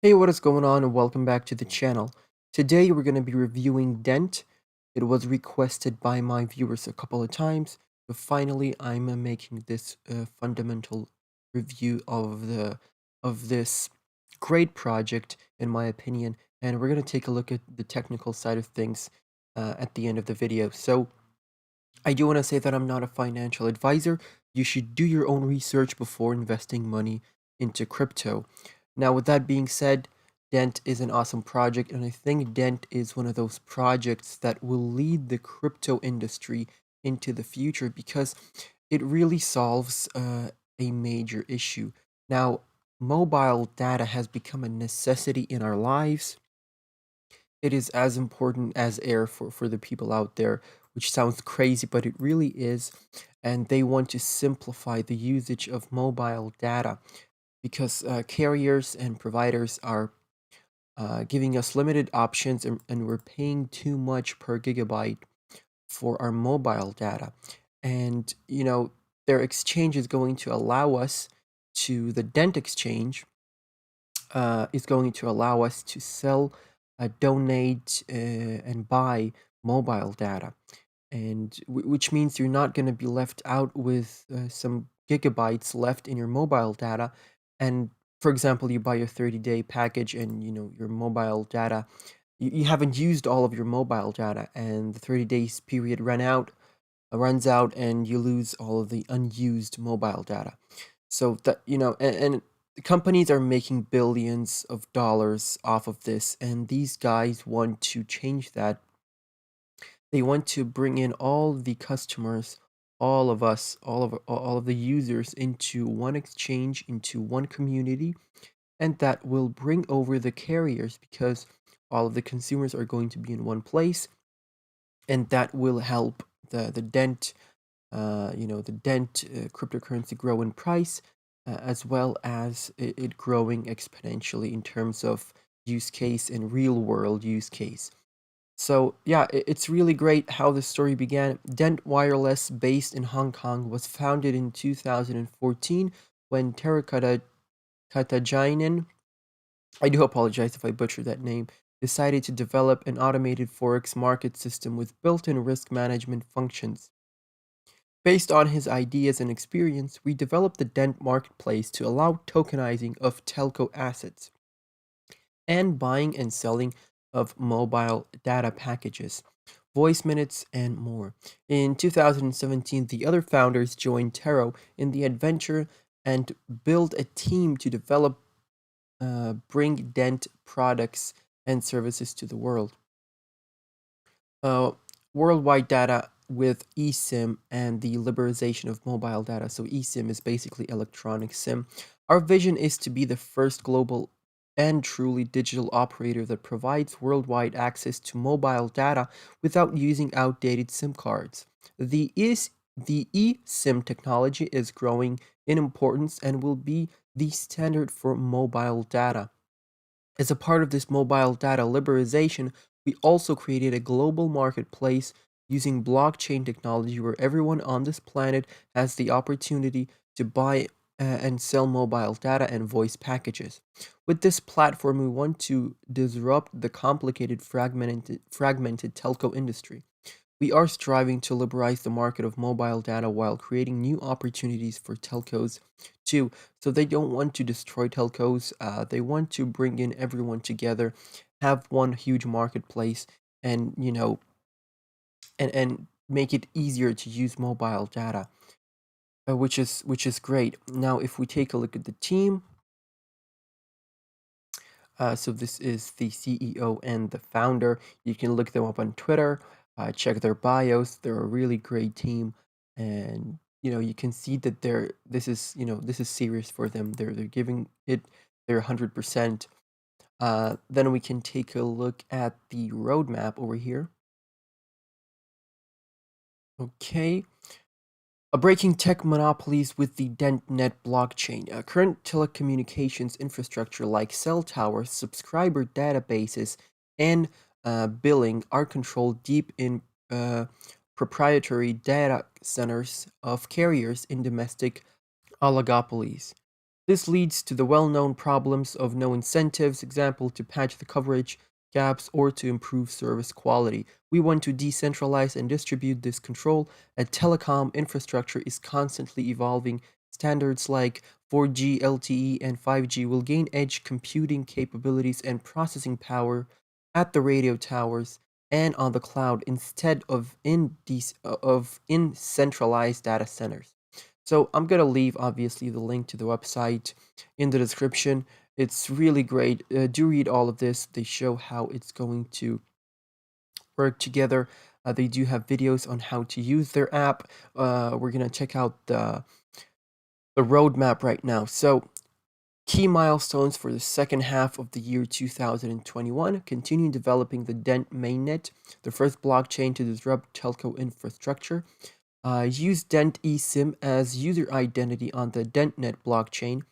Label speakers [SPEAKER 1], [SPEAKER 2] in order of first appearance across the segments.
[SPEAKER 1] Hey, what is going on, and welcome back to the channel. Today we're going to be reviewing Dent. It was requested by my viewers a couple of times, but finally I'm making this fundamental review of this great project, in my opinion, and we're going to take a look at the technical side of things at the end of the video. So I do want to say that I'm not a financial advisor. You should do your own research before investing money into crypto. Now, with that being said, Dent is an awesome project, and I think Dent is one of those projects that will lead the crypto industry into the future because it really solves a major issue. Now, mobile data has become a necessity in our lives. It is as important as air for the people out there, which sounds crazy, but it really is. And they want to simplify the usage of mobile data because carriers and providers are giving us limited options, and we're paying too much per gigabyte for our mobile data. And, their exchange is going to allow us to, the Dent exchange is going to allow us to sell, donate, and buy mobile data, and which means you're not going to be left out with some gigabytes left in your mobile data. And for example, you buy a 30-day package, and your mobile data, you haven't used all of your mobile data, and the 30 days period runs out, and you lose all of the unused mobile data. So that, and the companies are making billions of dollars off of this, and these guys want to change that. They want to bring in all the customers, all of us, all of the users into one exchange, into one community, and that will bring over the carriers because all of the consumers are going to be in one place, and that will help the Dent, the Dent cryptocurrency grow in price, as well as it growing exponentially in terms of use case and real world use case. So yeah, it's really great how the story began. Dent Wireless, based in Hong Kong, was founded in 2014 when Terracotta Katajainen, I do apologize if I butchered that name, decided to develop an automated forex market system with built-in risk management functions. Based on his ideas and experience, we developed the Dent marketplace to allow tokenizing of telco assets and buying and selling of mobile data packages, voice minutes, and more. In 2017, the other founders joined Tero in the adventure and built a team to develop, bring Dent products and services to the world. Uh, Worldwide data with eSIM and the liberalization of mobile data. So eSIM is basically electronic SIM. Our vision is to be the first global and truly digital operator that provides worldwide access to mobile data without using outdated SIM cards. The eSIM technology is growing in importance and will be the standard for mobile data. As a part of this mobile data liberalization, we also created a global marketplace using blockchain technology where everyone on this planet has the opportunity to buy and sell mobile data and voice packages. With this platform, we want to disrupt the complicated, fragmented telco industry. We are striving to liberalize the market of mobile data while creating new opportunities for telcos too. So they don't want to destroy telcos. They want to bring in everyone together, have one huge marketplace, and and make it easier to use mobile data, which is great. Now, if we take a look at the team, so this is the CEO and the founder. You can look them up on Twitter, check their bios. They're a really great team, and you can see that this is serious for them. They're giving it their 100%. Then we can take a look at the roadmap over here. Okay. Breaking tech monopolies with the DentNet blockchain. Current telecommunications infrastructure like cell towers, subscriber databases, and billing are controlled deep in proprietary data centers of carriers in domestic oligopolies. This leads to the well-known problems of no incentives, example, to patch the coverage gaps or to improve service quality. We want to decentralize and distribute this control. A telecom infrastructure is constantly evolving. Standards like 4G, LTE, and 5G will gain edge computing capabilities and processing power at the radio towers and on the cloud instead of in centralized data centers. So I'm gonna leave obviously the link to the website in the description. It's really great. Do read all of this. They show how it's going to work together. They do have videos on how to use their app. We're gonna check out the roadmap right now. So key milestones for the second half of the year 2021: continue developing the Dent mainnet, the first blockchain to disrupt telco infrastructure. Use Dent eSIM as user identity on the DentNet blockchain.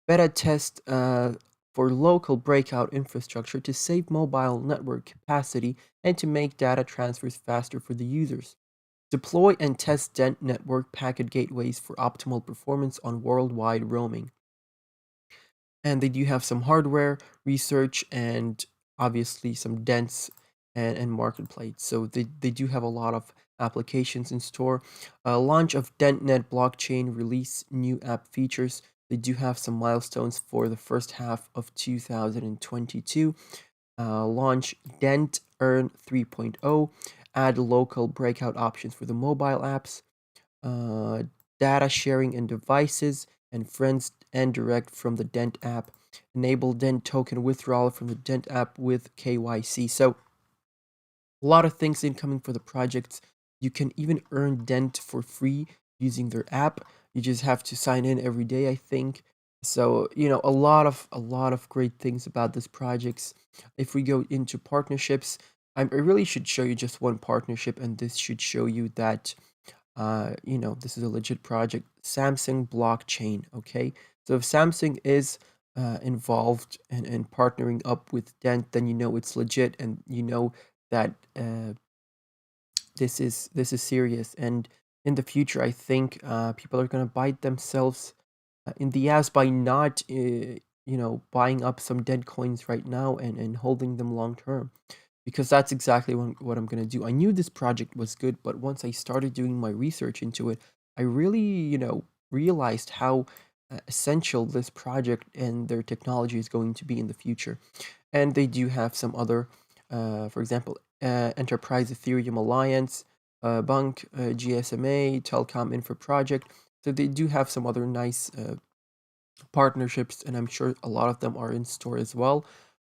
[SPEAKER 1] Beta test for local breakout infrastructure to save mobile network capacity and to make data transfers faster for the users. Deploy and test Dent network packet gateways for optimal performance on worldwide roaming. And they do have some hardware research and obviously some dents and marketplace. So they do have a lot of applications in store. Launch of DentNet blockchain, release new app features. They do have some milestones for the first half of 2022. Launch Dent Earn 3.0, add local breakout options for the mobile apps, uh, data sharing and devices, and friends and direct from the Dent app. Enable Dent token withdrawal from the Dent app with KYC. So a lot of things incoming for the projects. You can even earn Dent for free using their app. You just have to sign in every day, I think. So, a lot of great things about this projects. If we go into partnerships, I really should show you just one partnership, and this should show you that this is a legit project. Samsung blockchain. Okay, so if Samsung is involved and partnering up with Dent, then you know it's legit, and you know that this is serious. And in the future, I think people are gonna bite themselves in the ass by not buying up some Dent coins right now and holding them long term, because that's exactly what I'm going to do. I knew this project was good, but once I started doing my research into it, I really, realized how essential this project and their technology is going to be in the future. And they do have some other, for example, Enterprise Ethereum Alliance, Bank, GSMA, Telecom Infra Project. So they do have some other nice partnerships, and I'm sure a lot of them are in store as well.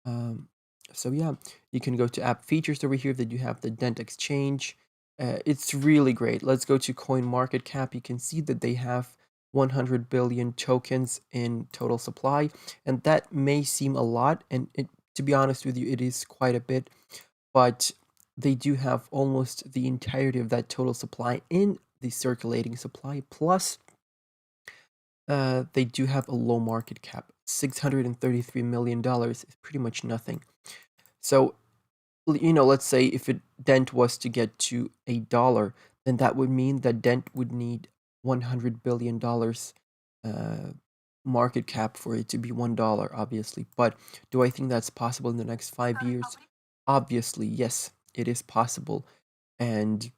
[SPEAKER 1] Um, so yeah, you can go to app features over here. That you have the Dent Exchange. It's really great. Let's go to Coin Market Cap. You can see that they have 100 billion tokens in total supply, and that may seem a lot, and to be honest with you, it is quite a bit. But they do have almost the entirety of that total supply in the circulating supply. Plus, they do have a low market cap. $633 million is pretty much nothing. So, let's say if Dent was to get to $1, then that would mean that Dent would need $100 billion market cap for it to be $1, obviously. But do I think that's possible in the next 5 years? Obviously, yes, it is possible. And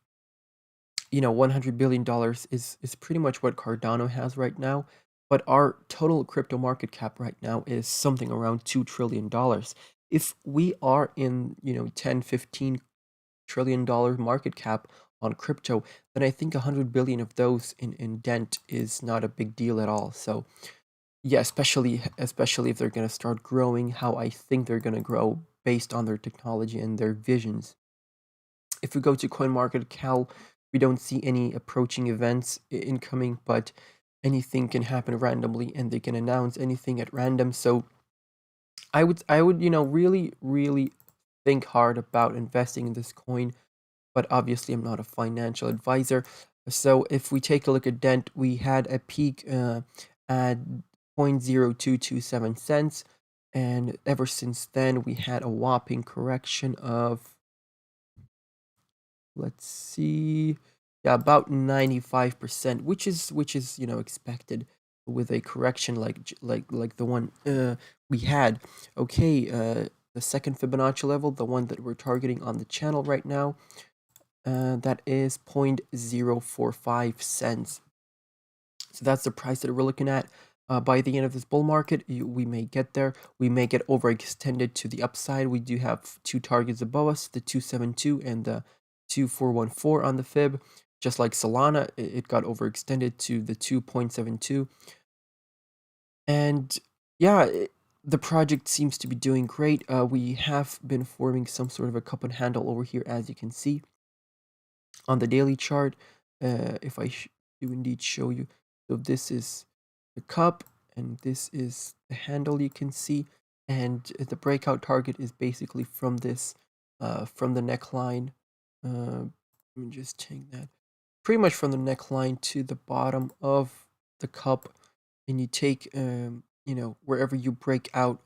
[SPEAKER 1] $100 billion is pretty much what Cardano has right now. But our total crypto market cap right now is something around $2 trillion. If we are in, 10, $15 trillion market cap on crypto, then I think 100 billion of those in Dent is not a big deal at all. So yeah, especially if they're gonna start growing how I think they're gonna grow based on their technology and their visions. If we go to CoinMarketCal, we don't see any approaching events incoming, but anything can happen randomly and they can announce anything at random. So I would, really, really think hard about investing in this coin, but obviously I'm not a financial advisor. So if we take a look at Dent, we had a peak at 0.0227 cents, and ever since then we had a whopping correction of, let's see, yeah, about 95%, which is expected. with a correction like the one we had. Okay, the second Fibonacci level, the one that we're targeting on the channel right now, that is 0.045 cents. So that's the price that we're looking at. By the end of this bull market, we may get there. We may get overextended to the upside. We do have two targets above us, the 272 and the 2414 on the fib. Just like Solana, it got overextended to the 2.72. And yeah, the project seems to be doing great. We have been forming some sort of a cup and handle over here, as you can see on the daily chart. If I do indeed show you, so this is the cup and this is the handle, you can see, and the breakout target is basically from this from the neckline. Let me just take that, pretty much from the neckline to the bottom of the cup, and you take wherever you break out,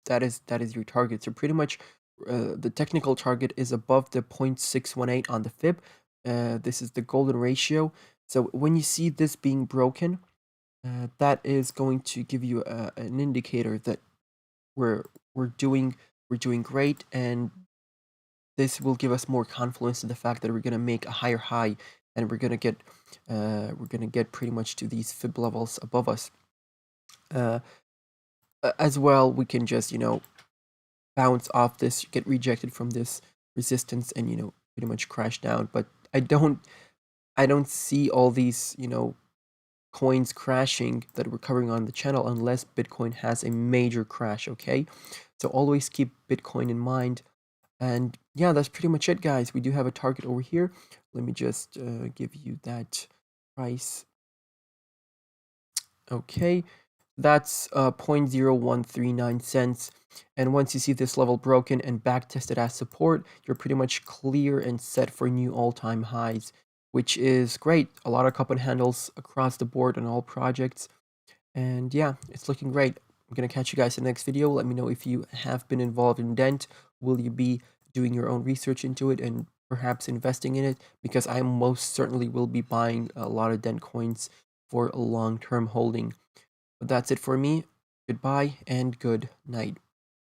[SPEAKER 1] that is your target. So pretty much the technical target is above the 0.618 on the fib. This is the golden ratio. So when you see this being broken, that is going to give you an indicator that we're doing great, and this will give us more confidence in the fact that we're going to make a higher high, and we're going to get pretty much to these fib levels above us. As well, we can just bounce off this, get rejected from this resistance, and pretty much crash down. But I don't see all these coins crashing that we're covering on the channel unless Bitcoin has a major crash. Okay, so always keep Bitcoin in mind. And yeah, that's pretty much it, guys. We do have a target over here. Let me just give you that price. Okay, that's 0.0139 cents. And once you see this level broken and back tested as support, you're pretty much clear and set for new all-time highs, which is great. A lot of cup and handles across the board on all projects. And yeah, it's looking great. I'm going to catch you guys in the next video. Let me know if you have been involved in Dent. Will you be doing your own research into it and perhaps investing in it? Because I most certainly will be buying a lot of Dent coins for a long-term holding. But that's it for me. Goodbye and good night.